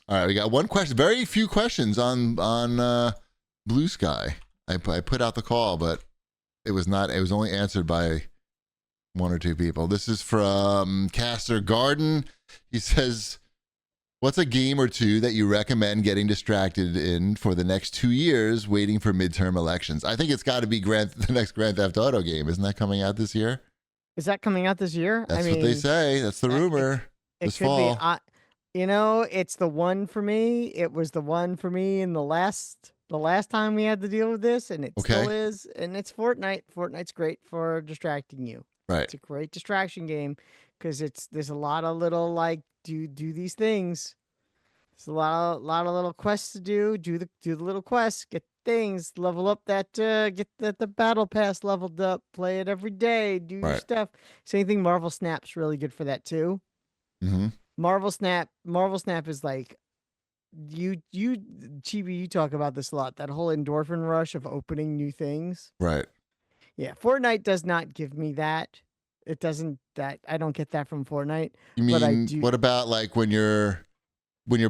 All right, we got one question. Very few questions on Blue Sky. I put out the call, but it was not. It was only answered by one or two people. This is from Caster Garden. He says, "What's a game or two that you recommend getting distracted in for the next 2 years, waiting for midterm elections?" I think it's got to be the next Grand Theft Auto game. Isn't that coming out this year? Is that coming out this year? That's what they say. That's the rumor. It could fall. Be. It's the one for me. It was the one for me in the last time we had to deal with this, and it still is. And it's Fortnite. Fortnite's great for distracting you. Right. It's a great distraction game because there's a lot of little do these things. There's a lot of little quests to do. Do the little quests, get things, level up that get the battle pass leveled up, play it every day, do your stuff. Same thing. Marvel Snap's really good for that too. Mm-hmm. Marvel Snap is like you Chibi, you talk about this a lot. That whole endorphin rush of opening new things. Right. Yeah, Fortnite does not give me that. It doesn't. I don't get that from Fortnite. You mean, but I do. What about like when you're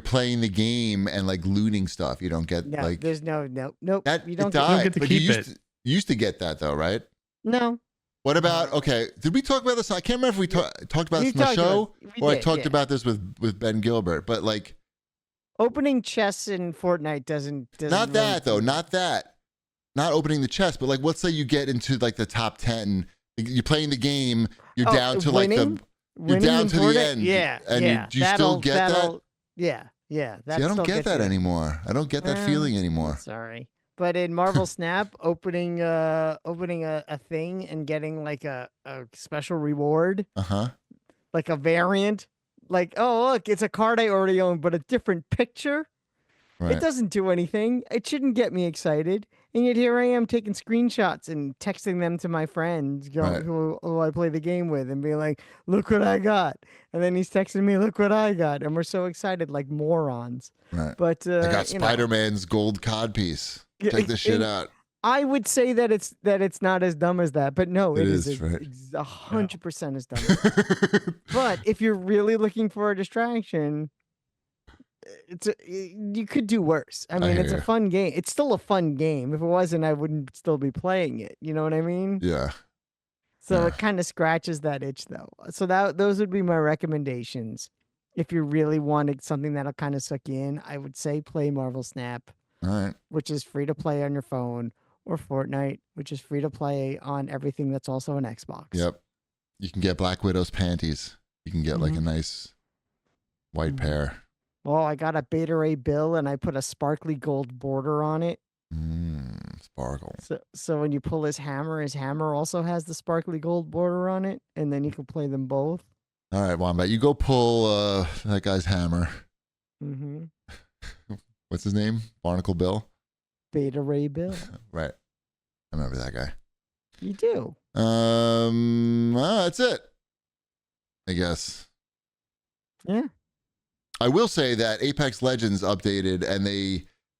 playing the game and like looting stuff? You don't get There's nope. That you don't get to keep it. You used to get that though, right? No. What about, did we talk about this? I can't remember if we talked about this in the show or I talked about this with Ben Gilbert, but like opening chests in Fortnite doesn't not that though, not that. Not opening the chest, but like let's say you get into like the top 10, you're playing the game, you're down to winning? You're down to the end. Yeah. And do you still get that? Yeah. See, I don't get that anymore. I don't get that feeling anymore. Sorry. But in Marvel Snap, opening a thing and getting like a special reward, like a variant, like, oh look, it's a card I already own, but a different picture. Right. It doesn't do anything. It shouldn't get me excited. And yet here I am taking screenshots and texting them to my friends who I play the game with and being like, look what I got. And then he's texting me, look what I got. And we're so excited like morons. Right. But I got Spider-Man's gold cod piece. Check this shit out. I would say that it's not as dumb as that, but no, it is right. 100% as dumb as that. But if you're really looking for a distraction, you could do worse. I mean, it's a fun game. It's still a fun game. If it wasn't, I wouldn't still be playing it. You know what I mean? Yeah. So it kind of scratches that itch, though. So those would be my recommendations. If you really wanted something that'll kind of suck you in, I would say play Marvel Snap, which is free to play on your phone, or Fortnite, which is free to play on everything that's also an Xbox. Yep. You can get Black Widow's panties. You can get like a nice white pair. Well, I got a Beta Ray Bill and I put a sparkly gold border on it. Sparkle. So when you pull his hammer also has the sparkly gold border on it, and then you can play them both. All right, Wombat, you go pull that guy's hammer. Mm-hmm. What's his name? Barnacle Bill? Beta Ray Bill. Right. I remember that guy. You do. That's it, I guess. Yeah. I will say that Apex Legends updated and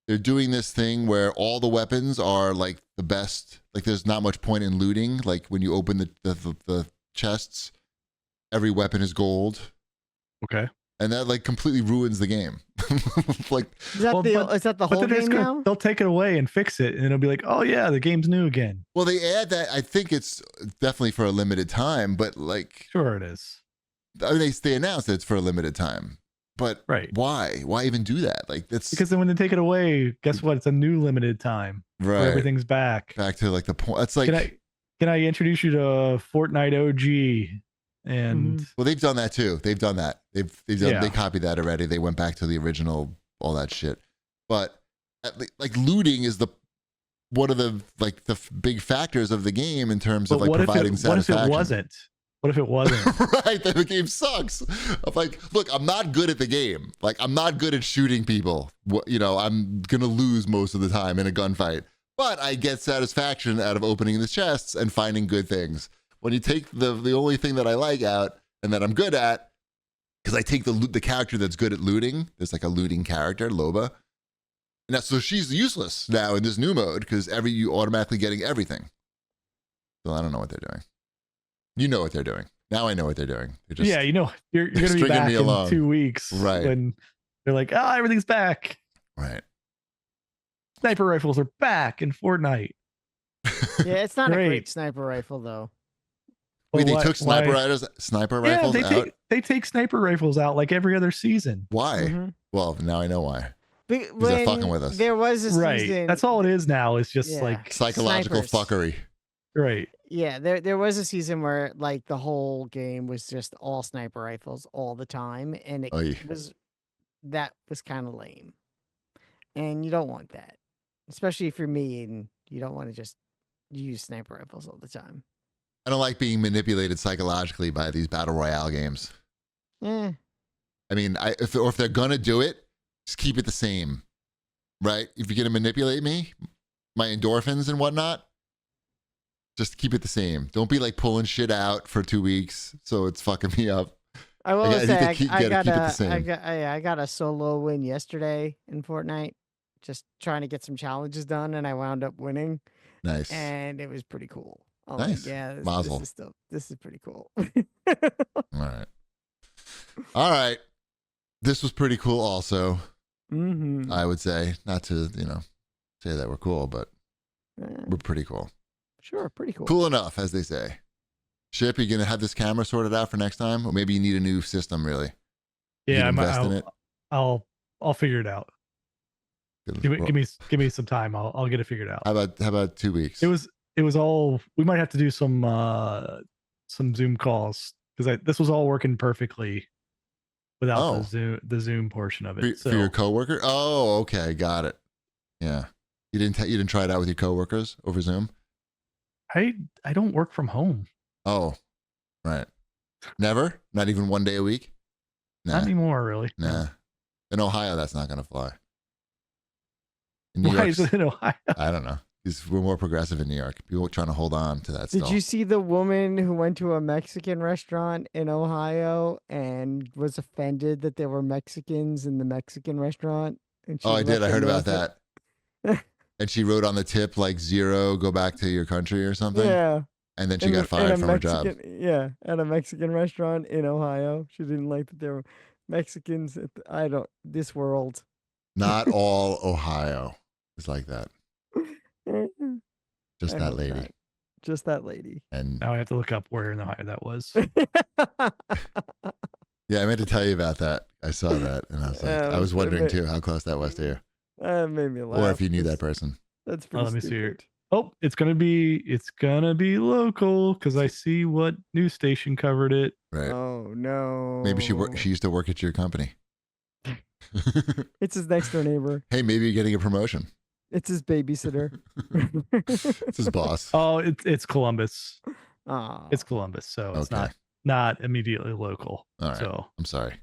they're doing this thing where all the weapons are like the best. Like there's not much point in looting. Like when you open the chests, every weapon is gold. Okay. And that like completely ruins the game. Like is that the whole game now? They'll take it away and fix it, and it'll be like, oh yeah, the game's new again. Well, they add that. I think it's definitely for a limited time, but like sure it is. I mean, they announced that it's for a limited time. But why? Why even do that? Like that's because then when they take it away, guess what? It's a new limited time. Right. Everything's back. Back to like the point. That's like can I introduce you to Fortnite OG? And well, they've done that too. They've done that. They copied that already. They went back to the original, all that shit. But like looting is one of the big factors of the game in terms of like providing satisfaction. What if it wasn't? What if it wasn't? Right, then the game sucks. I'm like, look, I'm not good at the game. Like, I'm not good at shooting people. I'm gonna lose most of the time in a gunfight. But I get satisfaction out of opening the chests and finding good things. When you take the only thing that I like out and that I'm good at, because I take the character that's good at looting. There's like a looting character, Loba. And so she's useless now in this new mode because you automatically getting everything. So I don't know what they're doing. You know what they're doing. Now I know what they're doing. They're just you're going to be back in 2 weeks when They're like, oh, everything's back. Right. Sniper rifles are back in Fortnite. Yeah, it's not a Great. great sniper rifle though. Wait, But they took sniper rifles out? They take sniper rifles out like every other season. Why? Mm-hmm. Well, now I know why. Because they're fucking with us. There was a season. Right. That's all it is now. It's just like psychological fuckery. Right. Yeah, there was a season where like the whole game was just all sniper rifles all the time, and it was kind of lame. And you don't want that, especially if you're me and you don't want to just use sniper rifles all the time. I don't like being manipulated psychologically by these battle royale games. Yeah. I mean, if they're gonna do it, just keep it the same, right? If you're gonna manipulate me, my endorphins and whatnot, just keep it the same. Don't be like pulling shit out for 2 weeks, so it's fucking me up. I will say I got a solo win yesterday in Fortnite, just trying to get some challenges done, and I wound up winning. Nice. And it was pretty cool. Nice. Like, yeah, Mazel. this is pretty cool. All right. This was pretty cool also. Mm-hmm. I would say, not to, say that we're cool, but we're pretty cool. Sure, pretty cool. Cool enough, as they say. Ship, are you going to have this camera sorted out for next time? Or maybe you need a new system, really? Yeah, I'll figure it out. Give me some time. I'll get it figured out. How about 2 weeks? It was all, we might have to do some Zoom calls because this was all working perfectly without the Zoom portion of it. For your coworker? Oh, okay, got it. Yeah, you didn't try it out with your coworkers over Zoom? I don't work from home. Oh, right. Never? Not even 1 day a week? Nah. Not anymore, really. Nah. In Ohio, that's not going to fly. Why is it in Ohio? I don't know. Because we're more progressive in New York. People are trying to hold on to that stuff. Did you see the woman who went to a Mexican restaurant in Ohio and was offended that there were Mexicans in the Mexican restaurant? And I did. I heard about that. And she wrote on the tip like 0, go back to your country or something. Yeah. And then she got fired from her job. Yeah, at a Mexican restaurant in Ohio. She didn't like that there were Mexicans. This world. Not all Ohio is like that. Just that lady. Just that lady. And now I have to look up where in Ohio that was. Yeah, I meant to tell you about that. I saw that, and I was like, I was wondering too how close that was to you. That made me laugh. Or if you knew that person. That's pretty let me see here. Oh, it's gonna be local because I see what news station covered it. Right. Oh no. Maybe she used to work at your company. It's his next door neighbor. Hey, maybe you're getting a promotion. It's his babysitter. It's his boss. Oh, it's Columbus. Oh. It's Columbus, so it's not immediately local. All right. So I'm sorry.